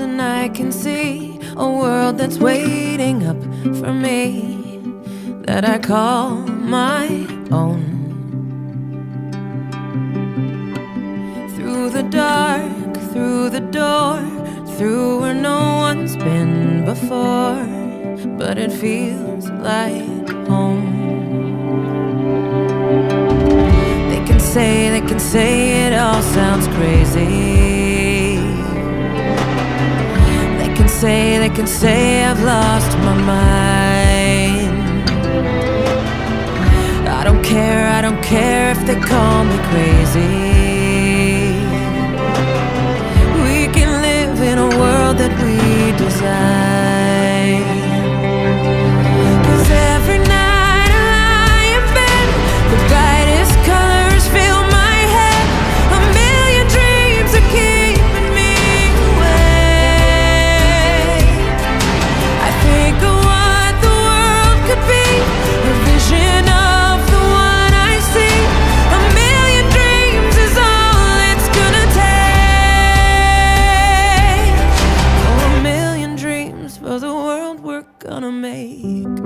and I can see a world that's waiting up for me, that I call my own. Through the dark, through the door, through where no one's been before, but it feels like home. They can say it all sounds crazy. They can say I've lost my mind. I don't care if they call me crazy. We can live in a world that we design. 'Cause every night I lie in bed, the brightest colors fill my head. A million dreams are keeping me awake. I think of what the world could be, a vision of the one I see. A million dreams is all it's gonna take. Oh, a million dreams for the world we're gonna make.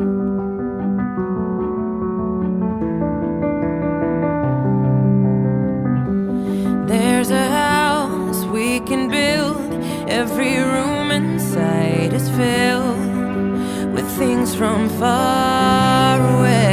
There's a house we can build. Every room inside is filled with things from far away.